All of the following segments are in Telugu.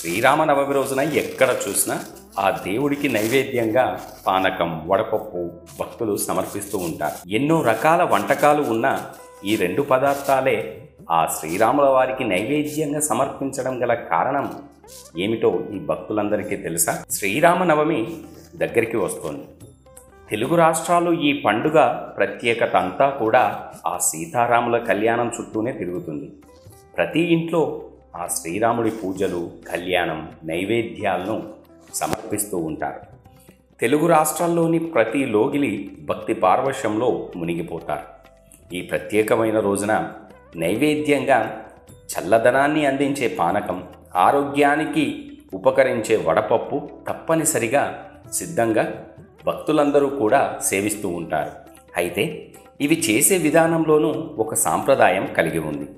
శ్రీరామనవమి రోజున ఎక్కడ చూసినా ఆ దేవుడికి నైవేద్యంగా పానకం, వడపప్పు భక్తులు సమర్పిస్తూ ఉంటారు. ఎన్నో రకాల వంటకాలు ఉన్న ఈ రెండు పదార్థాలే ఆ శ్రీరాముల వారికి నైవేద్యంగా సమర్పించడం గల కారణం ఏమిటో ఈ భక్తులందరికీ తెలుసా? శ్రీరామనవమి దగ్గరికి వస్తోంది. తెలుగు రాష్ట్రాలు ఈ పండుగ ప్రత్యేకత అంతా కూడా ఆ సీతారాముల కళ్యాణం చుట్టూనే తిరుగుతుంది. ప్రతి ఇంట్లో ఆ శ్రీరాముడి పూజలు, కళ్యాణం, నైవేద్యాలను సమర్పిస్తూ ఉంటారు. తెలుగు రాష్ట్రాల్లోని ప్రతి లోగిలి భక్తి పార్వశ్యంలో మునిగిపోతారు. ఈ ప్రత్యేకమైన రోజున నైవేద్యంగా చల్లదనాన్ని అందించే పానకం, ఆరోగ్యానికి ఉపకరించే వడపప్పు తప్పనిసరిగా సిద్ధంగా భక్తులందరూ కూడా సేవిస్తూ ఉంటారు. అయితే ఇవి చేసే విధానంలోనూ ఒక సాంప్రదాయం కలిగి ఉంది.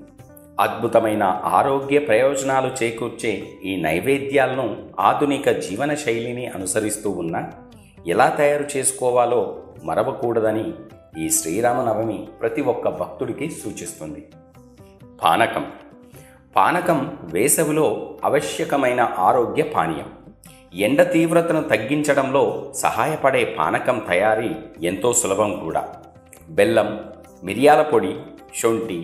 అద్భుతమైన ఆరోగ్య ప్రయోజనాలు చేకూర్చే ఈ నైవేద్యాలను ఆధునిక జీవన శైలిని అనుసరిస్తూ ఉన్న ఎలా తయారు చేసుకోవాలో మరవకూడదని ఈ శ్రీరామనవమి ప్రతి ఒక్క భక్తుడికి సూచిస్తుంది. పానకం వేసవిలో ఆవశ్యకమైన ఆరోగ్య పానీయం. ఎండ తీవ్రతను తగ్గించడంలో సహాయపడే పానకం తయారీ ఎంతో సులభం కూడా. బెల్లం, మిరియాల పొడి, శొంఠి,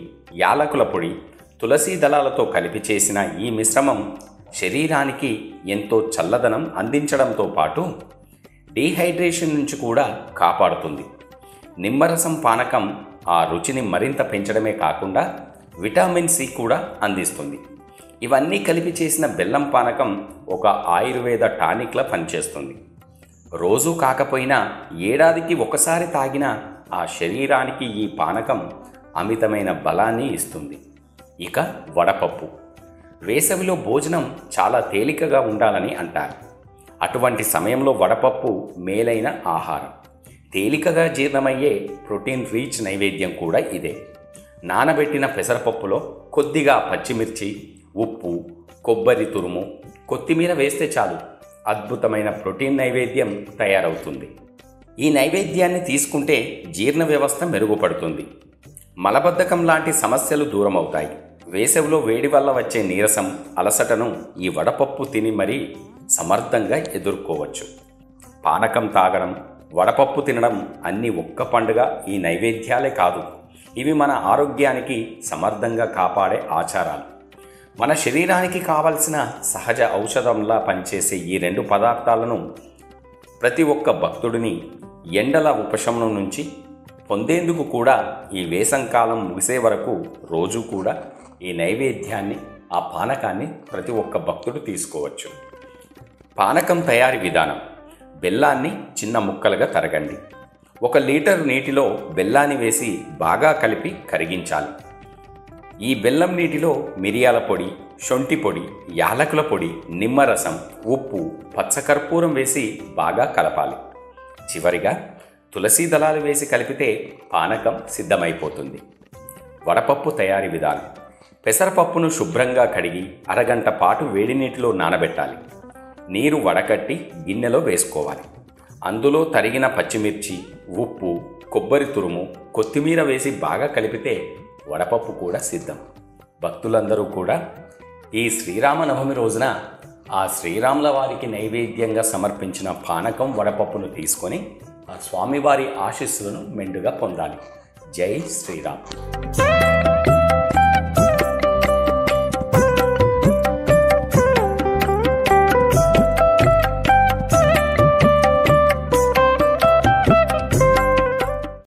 యాలకుల పొడి, తులసి దళాలతో కలిపి చేసిన ఈ మిశ్రమం శరీరానికి ఎంతో చల్లదనం అందించడంతో పాటు డీహైడ్రేషన్ నుంచి కూడా కాపాడుతుంది. నిమ్మరసం పానకం ఆ రుచిని మరింత పెంచడమే కాకుండా విటమిన్ సి కూడా అందిస్తుంది. ఇవన్నీ కలిపి చేసిన బెల్లం పానకం ఒక ఆయుర్వేద టానిక్లా పనిచేస్తుంది. రోజు కాకపోయినా ఏడాదికి ఒకసారి తాగిన ఆ శరీరానికి ఈ పానకం అమితమైన బలాన్ని ఇస్తుంది. ఇక వడపప్పు. వేసవిలో భోజనం చాలా తేలికగా ఉండాలని అంటారు. అటువంటి సమయంలో వడపప్పు మేలైన ఆహారం. తేలికగా జీర్ణమయ్యే ప్రోటీన్ రీచ్ నైవేద్యం కూడా ఇదే. నానబెట్టిన పెసరపప్పులో కొద్దిగా పచ్చిమిర్చి, ఉప్పు, కొబ్బరి తురుము, కొత్తిమీర వేస్తే చాలు అద్భుతమైన ప్రోటీన్ నైవేద్యం తయారవుతుంది. ఈ నైవేద్యాన్ని తీసుకుంటే జీర్ణ వ్యవస్థ మెరుగుపడుతుంది. మలబద్ధకం లాంటి సమస్యలు దూరమవుతాయి. వేసవిలో వేడి వల్ల వచ్చే నీరసం, అలసటను ఈ వడపప్పు తిని మరీ సమర్థంగా ఎదుర్కోవచ్చు. పానకం తాగడం, వడపప్పు తినడం అన్నీ ఒక్క పండుగ ఈ నైవేద్యాలే కాదు. ఇవి మన ఆరోగ్యానికి సమర్థంగా కాపాడే ఆచారాలు. మన శరీరానికి కావలసిన సహజ ఔషధంలా పనిచేసే ఈ రెండు పదార్థాలను ప్రతి ఒక్క భక్తుడిని ఎండల ఉపశమనం నుంచి పొందేందుకు కూడా ఈ వేసంకాలం ముగిసే వరకు రోజు కూడా ఈ నైవేద్యాన్ని, ఆ పానకాన్ని ప్రతి ఒక్క భక్తుడు తీసుకోవచ్చు. పానకం తయారీ విధానం. బెల్లాన్ని చిన్న ముక్కలుగా తరగండి. 1 లీటర్ నీటిలో బెల్లాన్ని వేసి బాగా కలిపి కరిగించాలి. ఈ బెల్లం నీటిలో మిరియాల పొడి, శొంఠి పొడి, యాలకుల పొడి, నిమ్మరసం, ఉప్పు, పచ్చకర్పూరం వేసి బాగా కలపాలి. చివరిగా తులసి దళాలు వేసి కలిపితే పానకం సిద్ధమైపోతుంది. వడపప్పు తయారీ విధానం. పెసరపప్పును శుభ్రంగా కడిగి అరగంట పాటు వేడి నీటిలో నానబెట్టాలి. నీరు వడకట్టి గిన్నెలో వేసుకోవాలి. అందులో తరిగిన పచ్చిమిర్చి, ఉప్పు, కొబ్బరి తురుము, కొత్తిమీర వేసి బాగా కలిపితే వడపప్పు కూడా సిద్ధం. భక్తులందరూ కూడా ఈ శ్రీరామనవమి రోజున ఆ శ్రీరాముల వారికి నైవేద్యంగా సమర్పించిన పానకం, వడపప్పును తీసుకొని ఆ స్వామివారి ఆశీస్సులను మెండుగా పొందాలి. జై శ్రీరామ్.